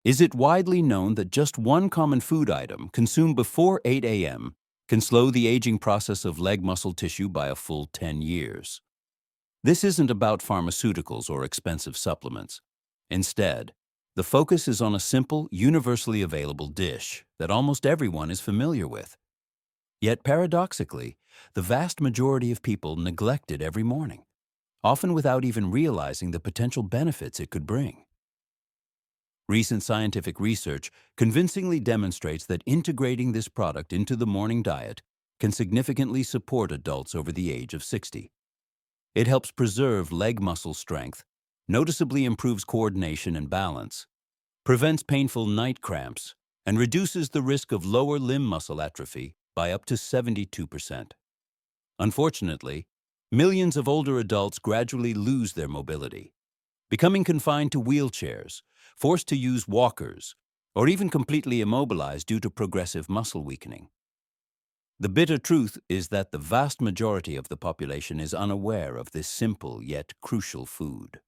Is it widely known that just one common food item consumed before 8 a.m. can slow the aging process of leg muscle tissue by a full 10 years? This isn't about pharmaceuticals or expensive supplements. Instead, the focus is on a simple, universally available dish that almost everyone is familiar with. Yet paradoxically, the vast majority of people neglect it every morning, often without even realizing the potential benefits it could bring. Recent scientific research convincingly demonstrates that integrating this product into the morning diet can significantly support adults over the age of 60. It helps preserve leg muscle strength, noticeably improves coordination and balance, prevents painful night cramps, and reduces the risk of lower limb muscle atrophy by up to 72%. Unfortunately, millions of older adults gradually lose their mobility, becoming confined to wheelchairs, forced to use walkers, or even completely immobilized due to progressive muscle weakening. The bitter truth is that the vast majority of the population is unaware of this simple yet crucial food.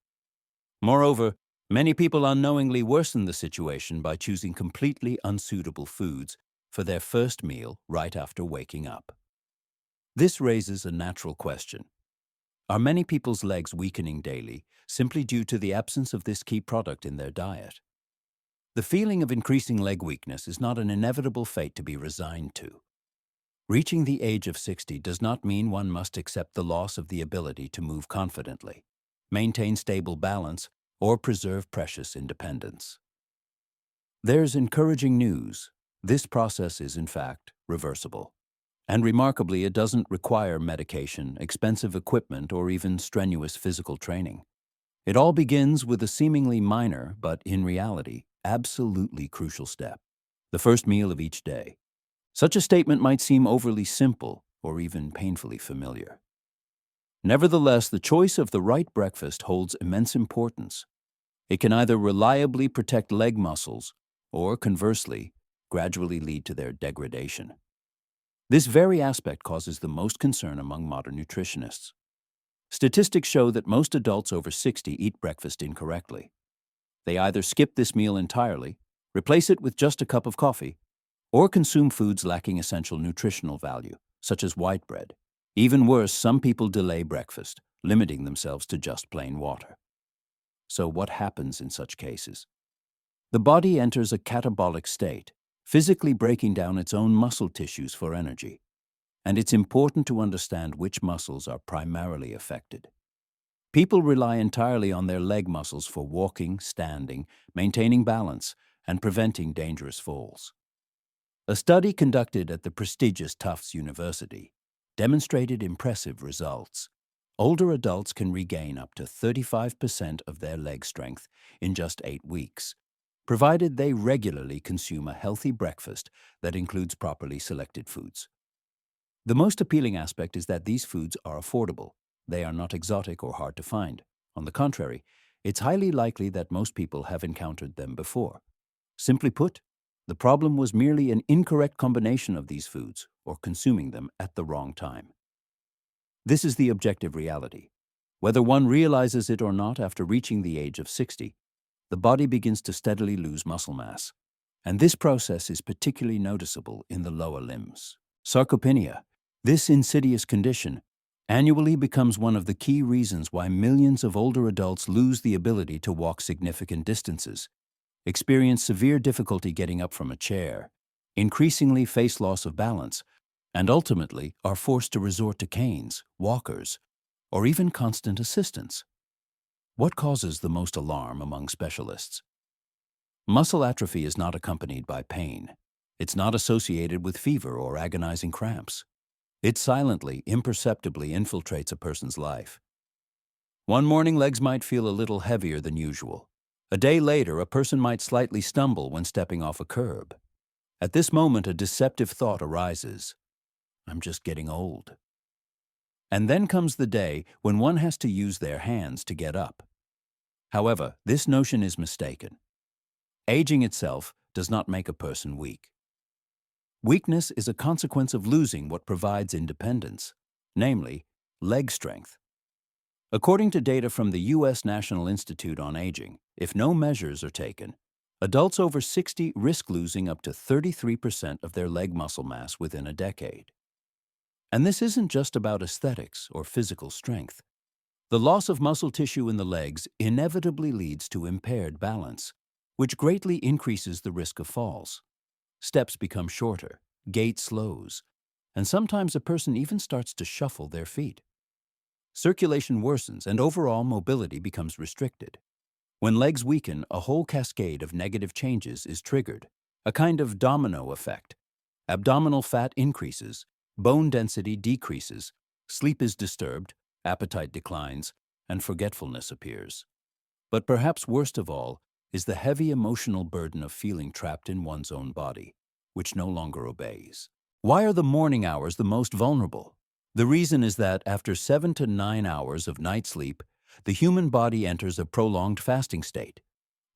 Moreover, many people unknowingly worsen the situation by choosing completely unsuitable foods for their first meal right after waking up. This raises a natural question. Are many people's legs weakening daily simply due to the absence of this key product in their diet? The feeling of increasing leg weakness is not an inevitable fate to be resigned to. Reaching the age of 60 does not mean one must accept the loss of the ability to move confidently, maintain stable balance, or preserve precious independence. There's encouraging news. This process is, in fact, reversible. And remarkably, it doesn't require medication, expensive equipment, or even strenuous physical training. It all begins with a seemingly minor, but in reality, absolutely crucial step: the first meal of each day. Such a statement might seem overly simple or even painfully familiar. Nevertheless, the choice of the right breakfast holds immense importance. It can either reliably protect leg muscles or, conversely, gradually lead to their degradation. This very aspect causes the most concern among modern nutritionists. Statistics show that most adults over 60 eat breakfast incorrectly. They either skip this meal entirely, replace it with just a cup of coffee, or consume foods lacking essential nutritional value, such as white bread. Even worse, some people delay breakfast, limiting themselves to just plain water. So what happens in such cases? The body enters a catabolic state, physically breaking down its own muscle tissues for energy. And it's important to understand which muscles are primarily affected. People rely entirely on their leg muscles for walking, standing, maintaining balance, and preventing dangerous falls. A study conducted at the prestigious Tufts University demonstrated impressive results. Older adults can regain up to 35% of their leg strength in just 8 weeks, provided they regularly consume a healthy breakfast that includes properly selected foods. The most appealing aspect is that these foods are affordable. They are not exotic or hard to find. On the contrary, it's highly likely that most people have encountered them before. Simply put, the problem was merely an incorrect combination of these foods or consuming them at the wrong time. This is the objective reality. Whether one realizes it or not, after reaching the age of 60, the body begins to steadily lose muscle mass. And this process is particularly noticeable in the lower limbs. Sarcopenia, this insidious condition, annually becomes one of the key reasons why millions of older adults lose the ability to walk significant distances, experience severe difficulty getting up from a chair, increasingly face loss of balance, and ultimately are forced to resort to canes, walkers, or even constant assistance. What causes the most alarm among specialists? Muscle atrophy is not accompanied by pain. It's not associated with fever or agonizing cramps. It silently, imperceptibly infiltrates a person's life. One morning, legs might feel a little heavier than usual. A day later, a person might slightly stumble when stepping off a curb. At this moment, a deceptive thought arises: I'm just getting old. And then comes the day when one has to use their hands to get up. However, this notion is mistaken. Aging itself does not make a person weak. Weakness is a consequence of losing what provides independence, namely, leg strength. According to data from the U.S. National Institute on Aging, if no measures are taken, Adults over 60 risk losing up to 33% of their leg muscle mass within a decade. And this isn't just about aesthetics or physical strength. The loss of muscle tissue in the legs inevitably leads to impaired balance, which greatly increases the risk of falls. Steps become shorter, gait slows, and sometimes a person even starts to shuffle their feet. Circulation worsens and overall mobility becomes restricted. When legs weaken, a whole cascade of negative changes is triggered, a kind of domino effect. Abdominal fat increases, bone density decreases, sleep is disturbed, appetite declines, and forgetfulness appears. But perhaps worst of all is the heavy emotional burden of feeling trapped in one's own body, which no longer obeys. Why are the morning hours the most vulnerable? The reason is that after 7 to 9 hours of night sleep, the human body enters a prolonged fasting state.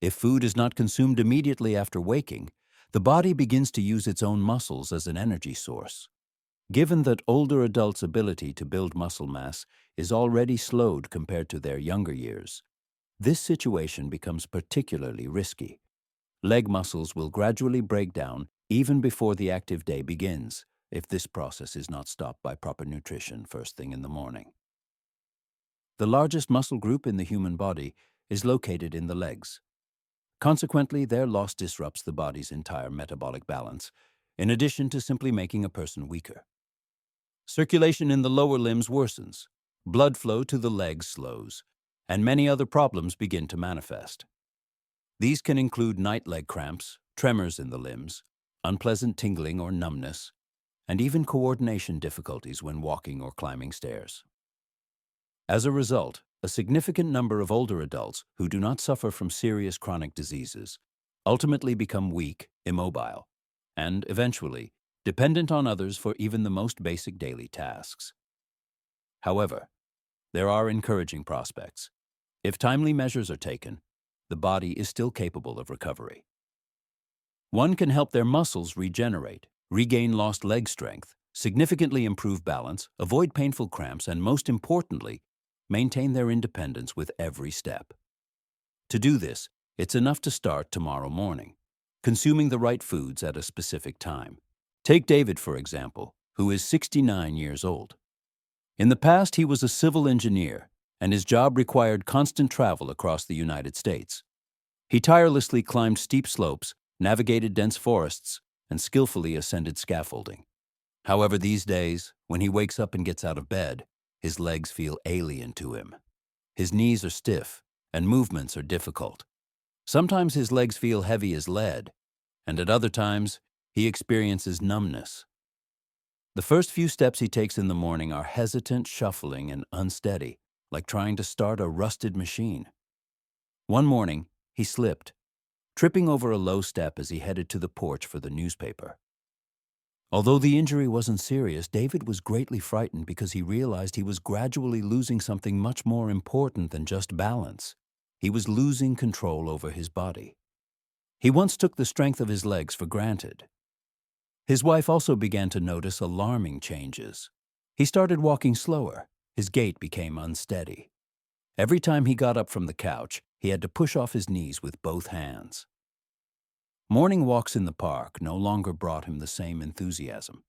If food is not consumed immediately after waking, the body begins to use its own muscles as an energy source. Given that older adults' ability to build muscle mass is already slowed compared to their younger years, this situation becomes particularly risky. Leg muscles will gradually break down even before the active day begins, if this process is not stopped by proper nutrition first thing in the morning. The largest muscle group in the human body is located in the legs. Consequently, their loss disrupts the body's entire metabolic balance, in addition to simply making a person weaker. Circulation in the lower limbs worsens, blood flow to the legs slows, and many other problems begin to manifest. These can include night leg cramps, tremors in the limbs, unpleasant tingling or numbness, and even coordination difficulties when walking or climbing stairs. As a result, a significant number of older adults who do not suffer from serious chronic diseases ultimately become weak, immobile, and, eventually, dependent on others for even the most basic daily tasks. However, there are encouraging prospects. If timely measures are taken, the body is still capable of recovery. One can help their muscles regenerate, regain lost leg strength, significantly improve balance, avoid painful cramps, and most importantly, maintain their independence with every step. To do this, it's enough to start tomorrow morning, consuming the right foods at a specific time. Take David, for example, who is 69 years old. In the past, he was a civil engineer, and his job required constant travel across the United States. He tirelessly climbed steep slopes, navigated dense forests, and skillfully ascended scaffolding. However, these days, when he wakes up and gets out of bed, his legs feel alien to him. His knees are stiff, and movements are difficult. Sometimes his legs feel heavy as lead, and at other times, he experiences numbness. The first few steps he takes in the morning are hesitant, shuffling, and unsteady, like trying to start a rusted machine. One morning, he slipped, tripping over a low step as he headed to the porch for the newspaper. Although the injury wasn't serious, David was greatly frightened because he realized he was gradually losing something much more important than just balance. He was losing control over his body. He once took the strength of his legs for granted. His wife also began to notice alarming changes. He started walking slower. His gait became unsteady. Every time he got up from the couch, he had to push off his knees with both hands. Morning walks in the park no longer brought him the same enthusiasm.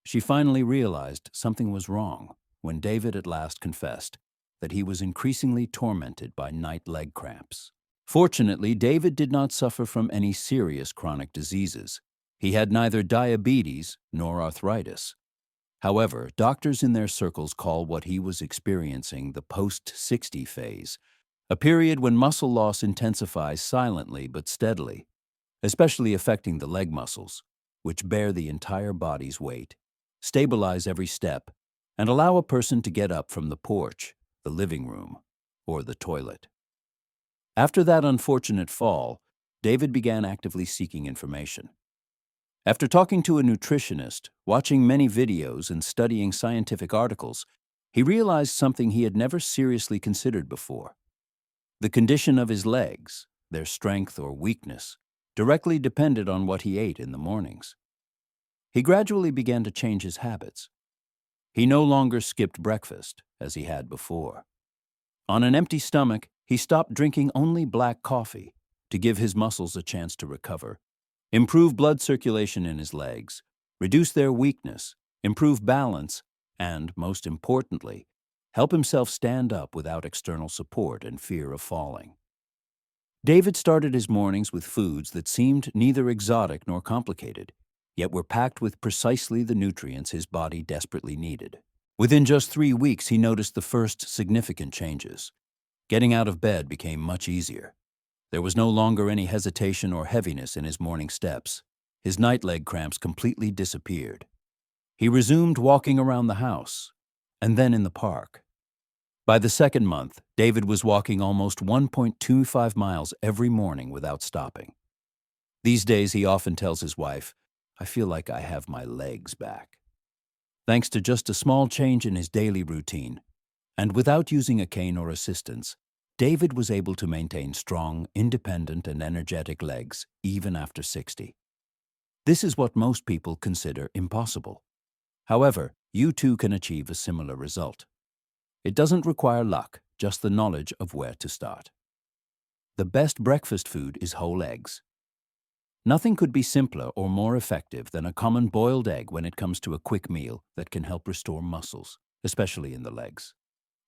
She finally realized something was wrong when David at last confessed that he was increasingly tormented by night leg cramps. Fortunately, David did not suffer from any serious chronic diseases. He had neither diabetes nor arthritis. However, doctors in their circles call what he was experiencing the post-60 phase, a period when muscle loss intensifies silently but steadily, especially affecting the leg muscles, which bear the entire body's weight, stabilize every step, and allow a person to get up from the porch, the living room, or the toilet. After that unfortunate fall, David began actively seeking information. After talking to a nutritionist, watching many videos, and studying scientific articles, he realized something he had never seriously considered before. The condition of his legs, their strength or weakness, directly depended on what he ate in the mornings. He gradually began to change his habits. He no longer skipped breakfast, as he had before. On an empty stomach, he stopped drinking only black coffee to give his muscles a chance to recover, improve blood circulation in his legs, reduce their weakness, improve balance, and, most importantly, help himself stand up without external support and fear of falling. David started his mornings with foods that seemed neither exotic nor complicated, yet were packed with precisely the nutrients his body desperately needed. Within just 3 weeks, he noticed the first significant changes. Getting out of bed became much easier. There was no longer any hesitation or heaviness in his morning steps. His night leg cramps completely disappeared. He resumed walking around the house, and then in the park. By the second month, David was walking almost 1.25 miles every morning without stopping. These days, he often tells his wife, "I feel like I have my legs back." Thanks to just a small change in his daily routine, and without using a cane or assistance, David was able to maintain strong, independent, and energetic legs even after 60. This is what most people consider impossible. However, you too can achieve a similar result. It doesn't require luck, just the knowledge of where to start. The best breakfast food is whole eggs. Nothing could be simpler or more effective than a common boiled egg when it comes to a quick meal that can help restore muscles, especially in the legs.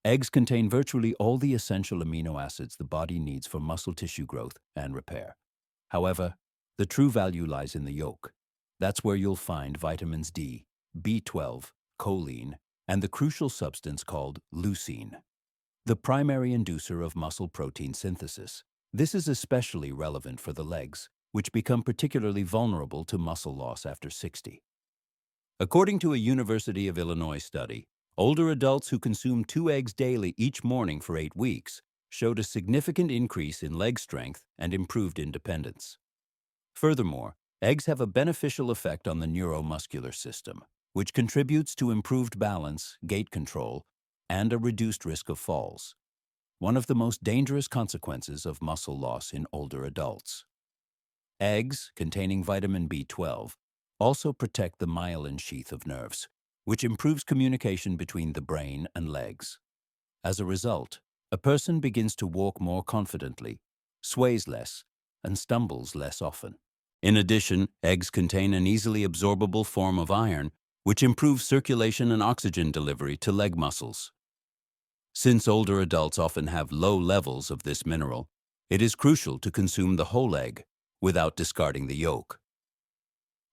Eggs contain virtually all the essential amino acids the body needs for muscle tissue growth and repair. However, the true value lies in the yolk. That's where you'll find vitamins D, B12, choline, and the crucial substance called leucine, the primary inducer of muscle protein synthesis. This is especially relevant for the legs, which become particularly vulnerable to muscle loss after 60. According to a University of Illinois study, older adults who consumed 2 eggs daily each morning for 8 weeks showed a significant increase in leg strength and improved independence. Furthermore, eggs have a beneficial effect on the neuromuscular system, which contributes to improved balance, gait control, and a reduced risk of falls, one of the most dangerous consequences of muscle loss in older adults. Eggs, containing vitamin B12, also protect the myelin sheath of nerves, which improves communication between the brain and legs. As a result, a person begins to walk more confidently, sways less, and stumbles less often. In addition, eggs contain an easily absorbable form of iron, which improves circulation and oxygen delivery to leg muscles. Since older adults often have low levels of this mineral, it is crucial to consume the whole egg without discarding the yolk.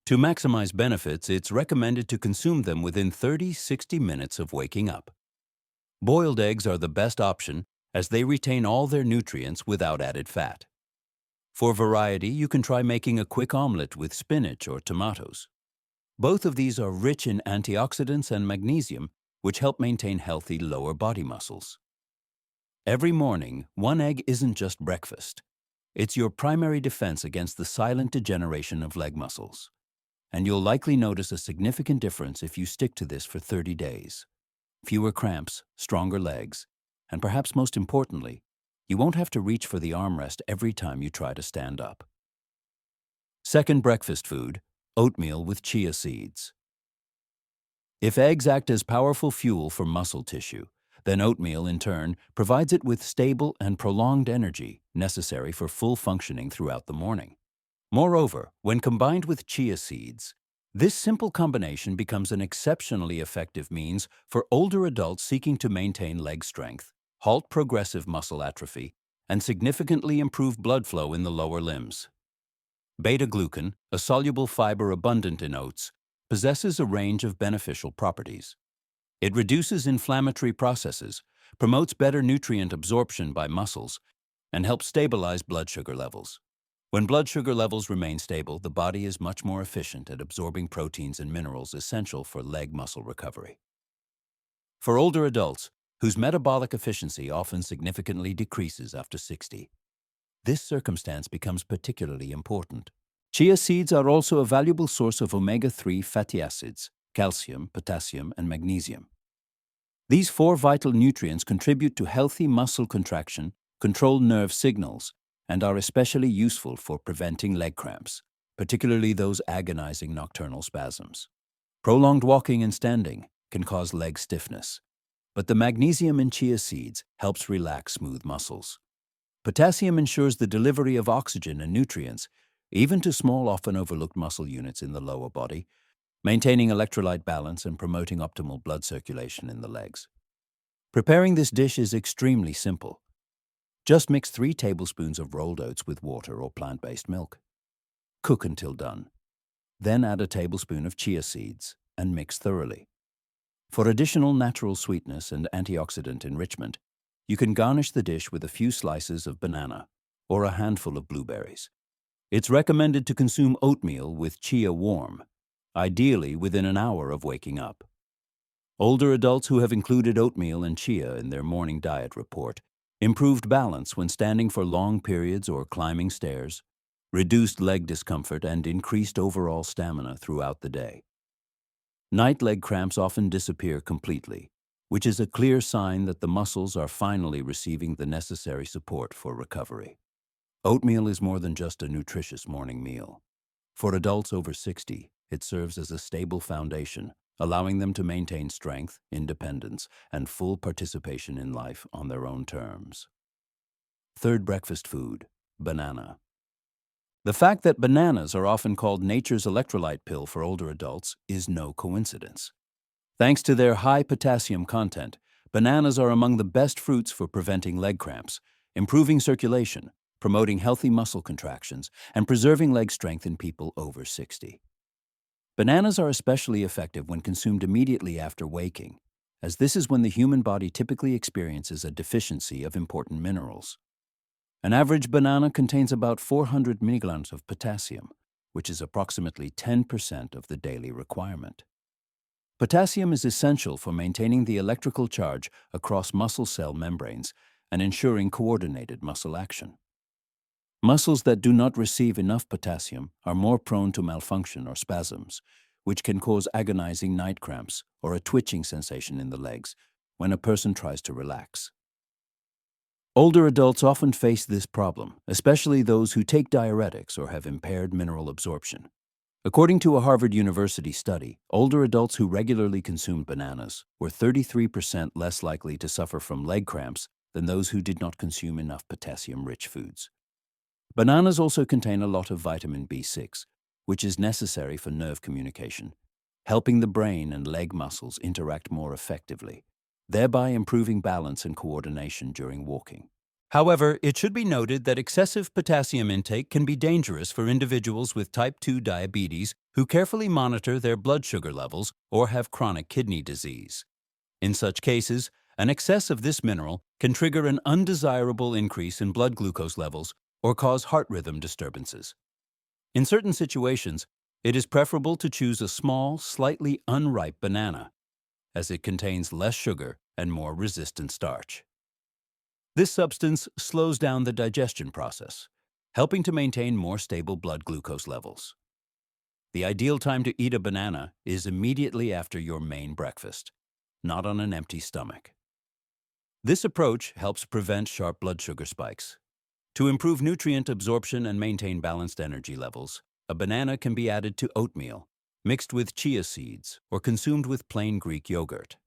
To maximize benefits, it's recommended to consume them within 30-60 minutes of waking up. Boiled eggs are the best option as they retain all their nutrients without added fat. For variety, you can try making a quick omelet with spinach or tomatoes. Both of these are rich in antioxidants and magnesium, which help maintain healthy lower body muscles. Every morning, 1 egg isn't just breakfast. It's your primary defense against the silent degeneration of leg muscles. And you'll likely notice a significant difference if you stick to this for 30 days. Fewer cramps, stronger legs, and perhaps most importantly, you won't have to reach for the armrest every time you try to stand up. Second breakfast food, oatmeal with chia seeds. If eggs act as powerful fuel for muscle tissue, then oatmeal, in turn, provides it with stable and prolonged energy necessary for full functioning throughout the morning. Moreover, when combined with chia seeds, this simple combination becomes an exceptionally effective means for older adults seeking to maintain leg strength, halt progressive muscle atrophy, and significantly improve blood flow in the lower limbs. Beta-glucan, a soluble fiber abundant in oats, possesses a range of beneficial properties. It reduces inflammatory processes, promotes better nutrient absorption by muscles, and helps stabilize blood sugar levels. When blood sugar levels remain stable, the body is much more efficient at absorbing proteins and minerals essential for leg muscle recovery. For older adults, whose metabolic efficiency often significantly decreases after 60, this circumstance becomes particularly important. Chia seeds are also a valuable source of omega-3 fatty acids, calcium, potassium, and magnesium. These 4 vital nutrients contribute to healthy muscle contraction, control nerve signals, and are especially useful for preventing leg cramps, particularly those agonizing nocturnal spasms. Prolonged walking and standing can cause leg stiffness, but the magnesium in chia seeds helps relax smooth muscles. Potassium ensures the delivery of oxygen and nutrients, even to small, often overlooked muscle units in the lower body, maintaining electrolyte balance and promoting optimal blood circulation in the legs. Preparing this dish is extremely simple. Just mix 3 tablespoons of rolled oats with water or plant-based milk. Cook until done. Then add a tablespoon of chia seeds and mix thoroughly. For additional natural sweetness and antioxidant enrichment, you can garnish the dish with a few slices of banana or a handful of blueberries. It's recommended to consume oatmeal with chia warm, ideally within an hour of waking up. Older adults who have included oatmeal and chia in their morning diet report improved balance when standing for long periods or climbing stairs, reduced leg discomfort, and increased overall stamina throughout the day. Night leg cramps often disappear completely, which is a clear sign that the muscles are finally receiving the necessary support for recovery. Oatmeal is more than just a nutritious morning meal. For adults over 60, it serves as a stable foundation, allowing them to maintain strength, independence, and full participation in life on their own terms. Third breakfast food, banana. The fact that bananas are often called nature's electrolyte pill for older adults is no coincidence. Thanks to their high potassium content, bananas are among the best fruits for preventing leg cramps, improving circulation, promoting healthy muscle contractions, and preserving leg strength in people over 60. Bananas are especially effective when consumed immediately after waking, as this is when the human body typically experiences a deficiency of important minerals. An average banana contains about 400 milligrams of potassium, which is approximately 10% of the daily requirement. Potassium is essential for maintaining the electrical charge across muscle cell membranes and ensuring coordinated muscle action. Muscles that do not receive enough potassium are more prone to malfunction or spasms, which can cause agonizing night cramps or a twitching sensation in the legs when a person tries to relax. Older adults often face this problem, especially those who take diuretics or have impaired mineral absorption. According to a Harvard University study, older adults who regularly consumed bananas were 33% less likely to suffer from leg cramps than those who did not consume enough potassium-rich foods. Bananas also contain a lot of vitamin B6, which is necessary for nerve communication, helping the brain and leg muscles interact more effectively, thereby improving balance and coordination during walking. However, it should be noted that excessive potassium intake can be dangerous for individuals with type 2 diabetes who carefully monitor their blood sugar levels or have chronic kidney disease. In such cases, an excess of this mineral can trigger an undesirable increase in blood glucose levels or cause heart rhythm disturbances. In certain situations, it is preferable to choose a small, slightly unripe banana, as it contains less sugar and more resistant starch. This substance slows down the digestion process, helping to maintain more stable blood glucose levels. The ideal time to eat a banana is immediately after your main breakfast, not on an empty stomach. This approach helps prevent sharp blood sugar spikes. To improve nutrient absorption and maintain balanced energy levels, a banana can be added to oatmeal, mixed with chia seeds, or consumed with plain Greek yogurt.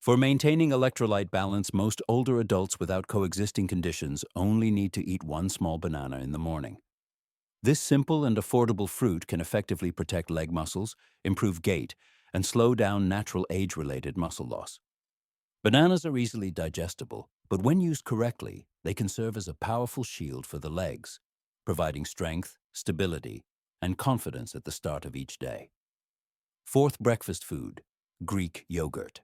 For maintaining electrolyte balance, most older adults without coexisting conditions only need to eat 1 small banana in the morning. This simple and affordable fruit can effectively protect leg muscles, improve gait, and slow down natural age-related muscle loss. Bananas are easily digestible, but when used correctly, they can serve as a powerful shield for the legs, providing strength, stability, and confidence at the start of each day. Fourth breakfast food, Greek yogurt.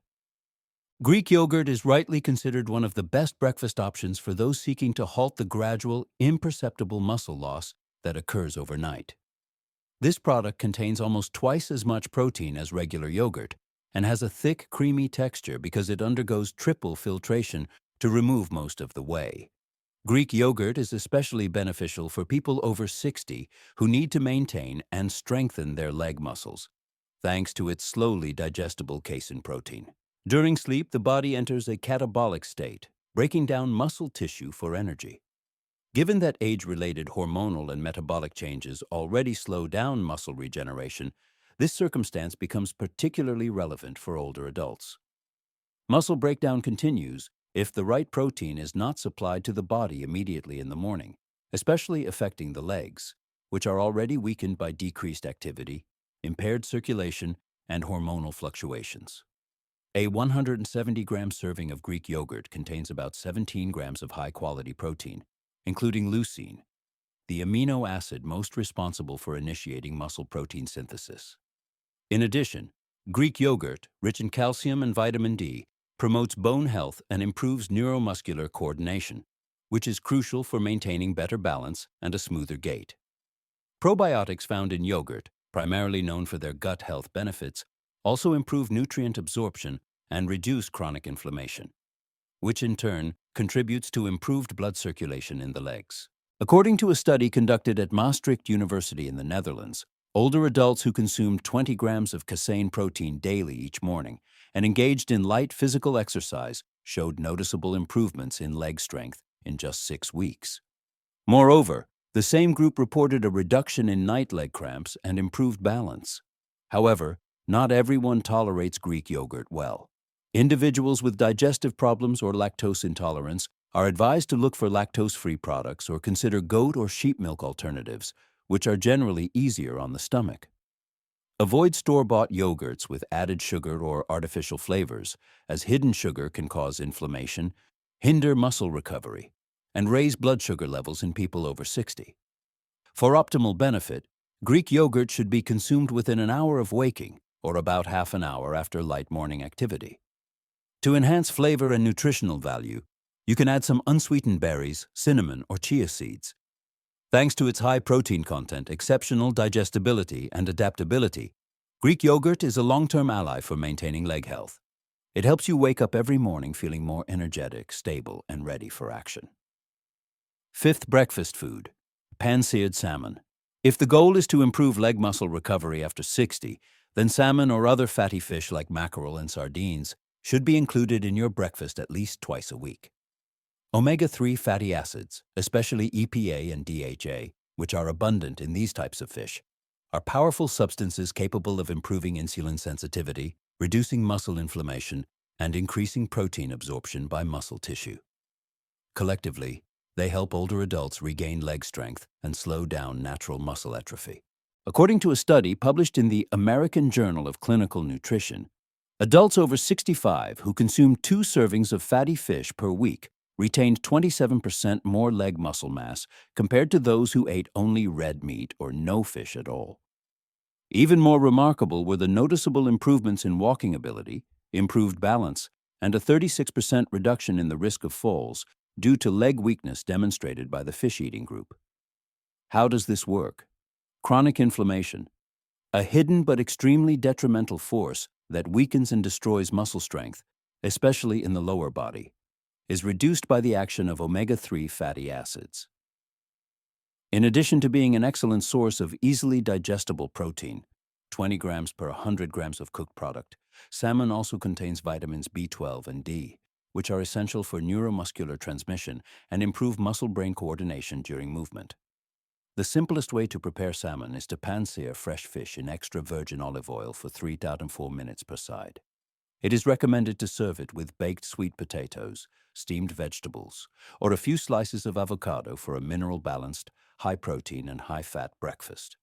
Greek yogurt is rightly considered one of the best breakfast options for those seeking to halt the gradual, imperceptible muscle loss that occurs overnight. This product contains almost twice as much protein as regular yogurt and has a thick, creamy texture because it undergoes triple filtration to remove most of the whey. Greek yogurt is especially beneficial for people over 60 who need to maintain and strengthen their leg muscles, thanks to its slowly digestible casein protein. During sleep, the body enters a catabolic state, breaking down muscle tissue for energy. Given that age-related hormonal and metabolic changes already slow down muscle regeneration, this circumstance becomes particularly relevant for older adults. Muscle breakdown continues if the right protein is not supplied to the body immediately in the morning, especially affecting the legs, which are already weakened by decreased activity, impaired circulation, and hormonal fluctuations. A 170-gram serving of Greek yogurt contains about 17 grams of high-quality protein, including leucine, the amino acid most responsible for initiating muscle protein synthesis. In addition, Greek yogurt, rich in calcium and vitamin D, promotes bone health and improves neuromuscular coordination, which is crucial for maintaining better balance and a smoother gait. Probiotics found in yogurt, primarily known for their gut health benefits, also improve nutrient absorption and reduce chronic inflammation, which in turn contributes to improved blood circulation in the legs. According to a study conducted at Maastricht University in the Netherlands, older adults who consumed 20 grams of casein protein daily each morning and engaged in light physical exercise showed noticeable improvements in leg strength in just 6 weeks. Moreover, the same group reported a reduction in night leg cramps and improved balance. However, not everyone tolerates Greek yogurt well. Individuals with digestive problems or lactose intolerance are advised to look for lactose-free products or consider goat or sheep milk alternatives, which are generally easier on the stomach. Avoid store-bought yogurts with added sugar or artificial flavors, as hidden sugar can cause inflammation, hinder muscle recovery, and raise blood sugar levels in people over 60. For optimal benefit, Greek yogurt should be consumed within an hour of waking or about half an hour after light morning activity. To enhance flavor and nutritional value, you can add some unsweetened berries, cinnamon, or chia seeds. Thanks to its high protein content, exceptional digestibility, and adaptability, Greek yogurt is a long-term ally for maintaining leg health. It helps you wake up every morning feeling more energetic, stable, and ready for action. Fifth breakfast food, pan-seared salmon. If the goal is to improve leg muscle recovery after 60, then salmon or other fatty fish like mackerel and sardines should be included in your breakfast at least twice a week. Omega-3 fatty acids, especially EPA and DHA, which are abundant in these types of fish, are powerful substances capable of improving insulin sensitivity, reducing muscle inflammation, and increasing protein absorption by muscle tissue. Collectively, they help older adults regain leg strength and slow down natural muscle atrophy. According to a study published in the American Journal of Clinical Nutrition, adults over 65 who consumed 2 servings of fatty fish per week retained 27% more leg muscle mass compared to those who ate only red meat or no fish at all. Even more remarkable were the noticeable improvements in walking ability, improved balance, and a 36% reduction in the risk of falls due to leg weakness demonstrated by the fish-eating group. How does this work? Chronic inflammation, a hidden but extremely detrimental force that weakens and destroys muscle strength, especially in the lower body, is reduced by the action of omega-3 fatty acids. In addition to being an excellent source of easily digestible protein, 20 grams per 100 grams of cooked product, salmon also contains vitamins B12 and D, which are essential for neuromuscular transmission and improve muscle-brain coordination during movement. The simplest way to prepare salmon is to pan-sear fresh fish in extra virgin olive oil for 3 to 4 minutes per side. It is recommended to serve it with baked sweet potatoes, steamed vegetables, or a few slices of avocado for a mineral-balanced, high-protein and high-fat breakfast.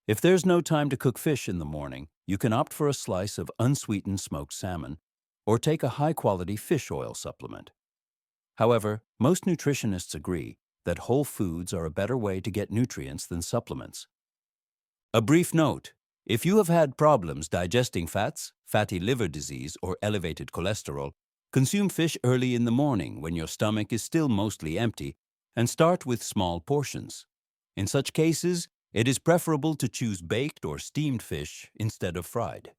If there's no time to cook fish in the morning, you can opt for a slice of unsweetened smoked salmon or take a high-quality fish oil supplement. However, most nutritionists agree that whole foods are a better way to get nutrients than supplements. A brief note: if you have had problems digesting fats, fatty liver disease, or elevated cholesterol, consume fish early in the morning when your stomach is still mostly empty and start with small portions. In such cases, it is preferable to choose baked or steamed fish instead of fried.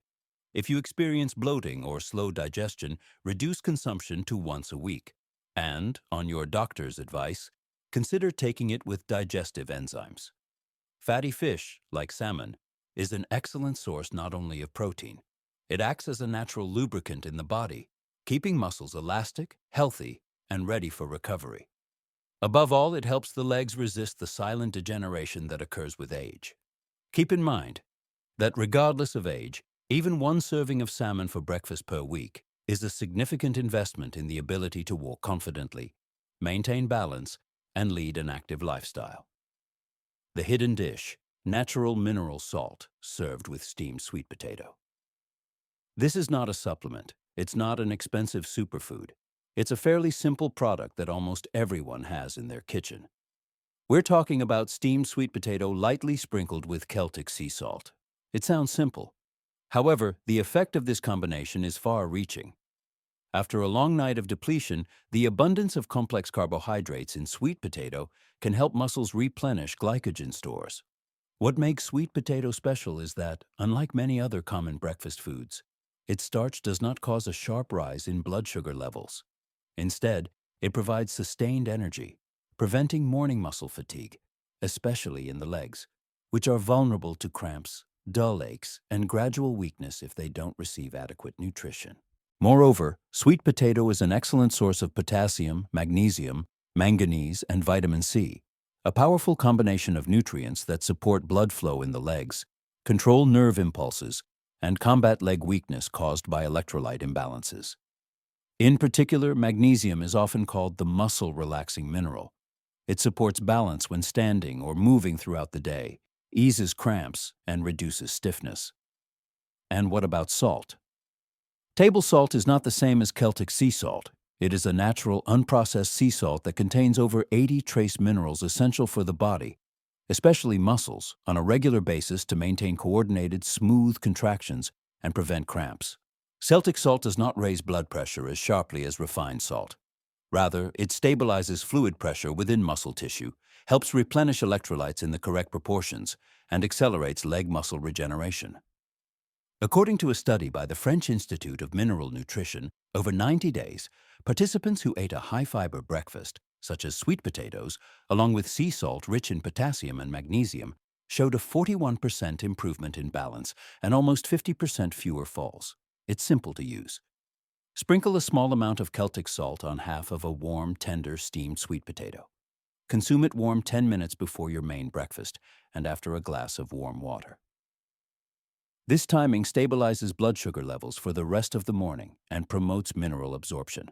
If you experience bloating or slow digestion, reduce consumption to once a week. And, on your doctor's advice, consider taking it with digestive enzymes. Fatty fish, like salmon, is an excellent source not only of protein. It acts as a natural lubricant in the body, keeping muscles elastic, healthy, and ready for recovery. Above all, it helps the legs resist the silent degeneration that occurs with age. Keep in mind that regardless of age, even 1 serving of salmon for breakfast per week is a significant investment in the ability to walk confidently, maintain balance, and lead an active lifestyle. The hidden dish, natural mineral salt served with steamed sweet potato. This is not a supplement. It's not an expensive superfood. It's a fairly simple product that almost everyone has in their kitchen. We're talking about steamed sweet potato lightly sprinkled with Celtic sea salt. It sounds simple. However, the effect of this combination is far-reaching. After a long night of depletion, the abundance of complex carbohydrates in sweet potato can help muscles replenish glycogen stores. What makes sweet potato special is that, unlike many other common breakfast foods, its starch does not cause a sharp rise in blood sugar levels. Instead, it provides sustained energy, preventing morning muscle fatigue, especially in the legs, which are vulnerable to cramps, dull aches, and gradual weakness if they don't receive adequate nutrition. Moreover, sweet potato is an excellent source of potassium, magnesium, manganese, and vitamin C, a powerful combination of nutrients that support blood flow in the legs, control nerve impulses, and combat leg weakness caused by electrolyte imbalances. In particular, magnesium is often called the muscle-relaxing mineral. It supports balance when standing or moving throughout the day, eases cramps, and reduces stiffness. And what about salt? Table salt is not the same as Celtic sea salt. It is a natural, unprocessed sea salt that contains over 80 trace minerals essential for the body, especially muscles, on a regular basis to maintain coordinated, smooth contractions and prevent cramps. Celtic salt does not raise blood pressure as sharply as refined salt. Rather, it stabilizes fluid pressure within muscle tissue, helps replenish electrolytes in the correct proportions, and accelerates leg muscle regeneration. According to a study by the French Institute of Mineral Nutrition, over 90 days, participants who ate a high-fiber breakfast, such as sweet potatoes, along with sea salt rich in potassium and magnesium, showed a 41% improvement in balance and almost 50% fewer falls. It's simple to use. Sprinkle a small amount of Celtic salt on half of a warm, tender, steamed sweet potato. Consume it warm 10 minutes before your main breakfast and after a glass of warm water. This timing stabilizes blood sugar levels for the rest of the morning and promotes mineral absorption.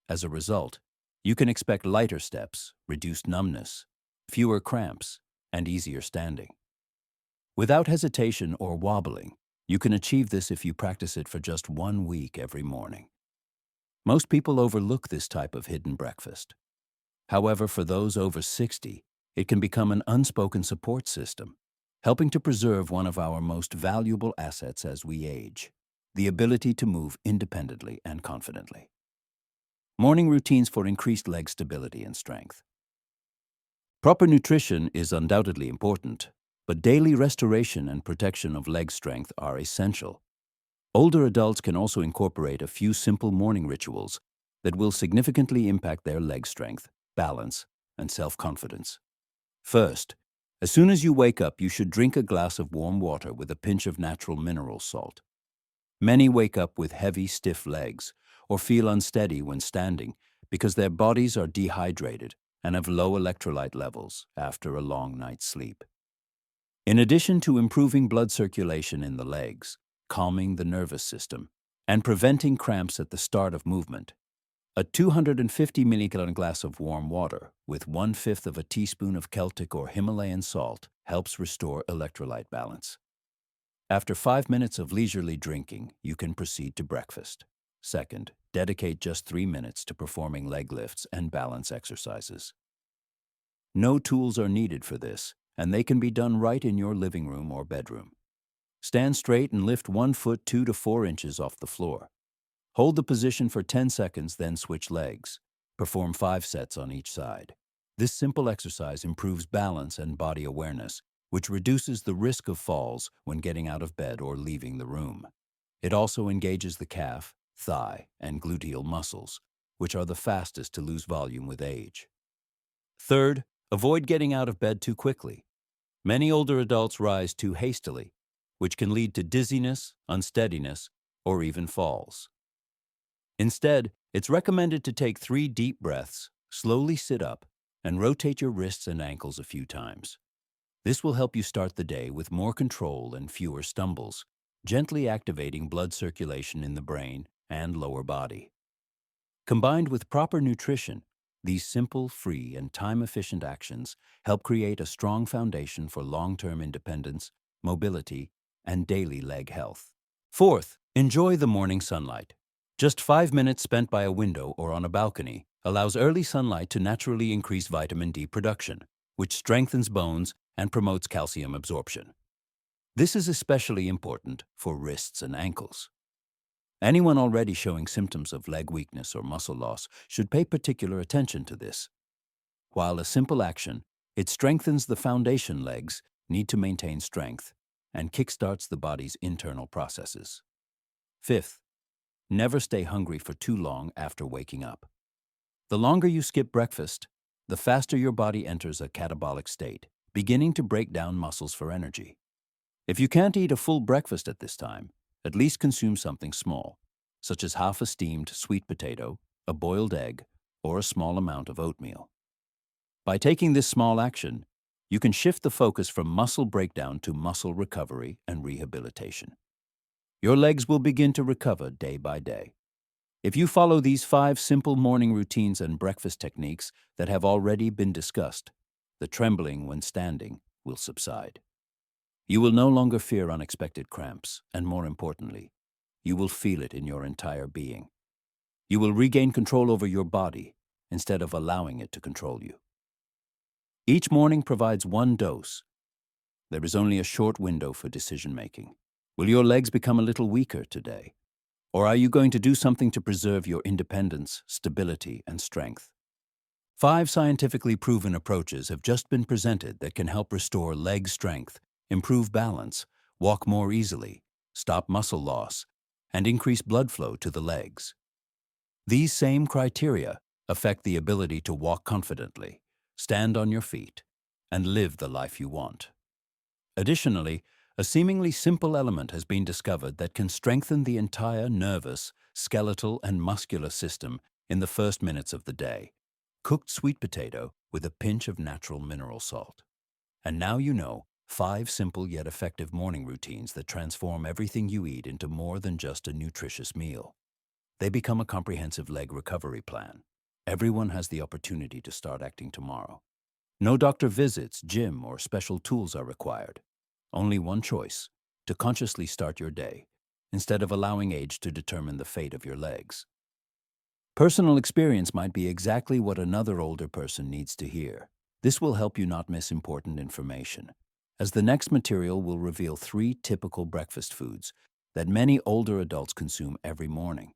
As a result, you can expect lighter steps, reduced numbness, fewer cramps, and easier standing. Without hesitation or wobbling, you can achieve this if you practice it for just 1 week every morning. Most people overlook this type of hidden breakfast. However, for those over 60, it can become an unspoken support system, helping to preserve one of our most valuable assets as we age, the ability to move independently and confidently. Morning routines for increased leg stability and strength. Proper nutrition is undoubtedly important, but daily restoration and protection of leg strength are essential. Older adults can also incorporate a few simple morning rituals that will significantly impact their leg strength, balance, and self-confidence. First, as soon as you wake up, you should drink a glass of warm water with a pinch of natural mineral salt. Many wake up with heavy, stiff legs or feel unsteady when standing because their bodies are dehydrated and have low electrolyte levels after a long night's sleep. In addition to improving blood circulation in the legs, calming the nervous system, and preventing cramps at the start of movement, a 250 milligallon glass of warm water with 1/5 of a teaspoon of Celtic or Himalayan salt helps restore electrolyte balance. After 5 minutes of leisurely drinking, you can proceed to breakfast. Second, dedicate just 3 minutes to performing leg lifts and balance exercises. No tools are needed for this, and they can be done right in your living room or bedroom. Stand straight and lift 1 foot 2 to 4 inches off the floor. Hold the position for 10 seconds, then switch legs. Perform 5 sets on each side. This simple exercise improves balance and body awareness, which reduces the risk of falls when getting out of bed or leaving the room. It also engages the calf, thigh, and gluteal muscles, which are the fastest to lose volume with age. Third, avoid getting out of bed too quickly. Many older adults rise too hastily, which can lead to dizziness, unsteadiness, or even falls. Instead, it's recommended to take 3 deep breaths, slowly sit up, and rotate your wrists and ankles a few times. This will help you start the day with more control and fewer stumbles, gently activating blood circulation in the brain and lower body. Combined with proper nutrition, these simple, free, and time-efficient actions help create a strong foundation for long-term independence, mobility, and daily leg health. Fourth, enjoy the morning sunlight. Just 5 minutes spent by a window or on a balcony allows early sunlight to naturally increase vitamin D production, which strengthens bones and promotes calcium absorption. This is especially important for wrists and ankles. Anyone already showing symptoms of leg weakness or muscle loss should pay particular attention to this. While a simple action, it strengthens the foundation legs need to maintain strength and kickstarts the body's internal processes. Fifth, never stay hungry for too long after waking up. The longer you skip breakfast, the faster your body enters a catabolic state, beginning to break down muscles for energy. If you can't eat a full breakfast at this time, at least consume something small, such as half a steamed sweet potato, a boiled egg, or a small amount of oatmeal. By taking this small action, you can shift the focus from muscle breakdown to muscle recovery and rehabilitation. Your legs will begin to recover day by day. If you follow these 5 simple morning routines and breakfast techniques that have already been discussed, the trembling when standing will subside. You will no longer fear unexpected cramps, and more importantly, you will feel it in your entire being. You will regain control over your body instead of allowing it to control you. Each morning provides one dose. There is only a short window for decision-making. Will your legs become a little weaker today? Or are you going to do something to preserve your independence, stability, and strength? 5 scientifically proven approaches have just been presented that can help restore leg strength, improve balance, walk more easily, stop muscle loss, and increase blood flow to the legs. These same criteria affect the ability to walk confidently, stand on your feet, and live the life you want. Additionally, a seemingly simple element has been discovered that can strengthen the entire nervous, skeletal, and muscular system in the first minutes of the day: cooked sweet potato with a pinch of natural mineral salt. And now you know 5 simple yet effective morning routines that transform everything you eat into more than just a nutritious meal. They become a comprehensive leg recovery plan. Everyone has the opportunity to start acting tomorrow. No doctor visits, gym, or special tools are required. Only one choice: to consciously start your day, instead of allowing age to determine the fate of your legs. Personal experience might be exactly what another older person needs to hear. This will help you not miss important information, as the next material will reveal 3 typical breakfast foods that many older adults consume every morning,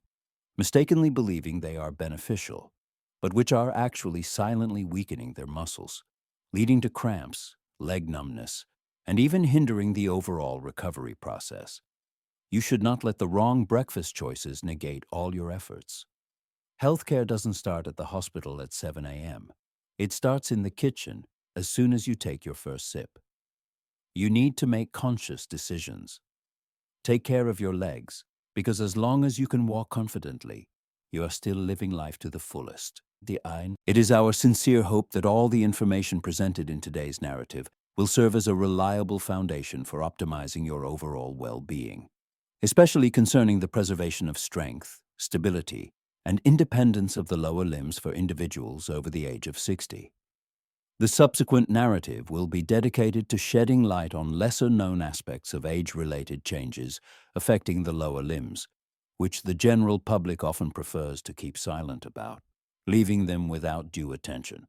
mistakenly believing they are beneficial, but which are actually silently weakening their muscles, leading to cramps, leg numbness, and even hindering the overall recovery process. You should not let the wrong breakfast choices negate all your efforts. Healthcare doesn't start at the hospital at 7 a.m. It starts in the kitchen as soon as you take your first sip. You need to make conscious decisions. Take care of your legs, because as long as you can walk confidently, you are still living life to the fullest. It is our sincere hope that all the information presented in today's narrative will serve as a reliable foundation for optimizing your overall well-being, especially concerning the preservation of strength, stability, and independence of the lower limbs for individuals over the age of 60. The subsequent narrative will be dedicated to shedding light on lesser-known aspects of age-related changes affecting the lower limbs, which the general public often prefers to keep silent about, leaving them without due attention.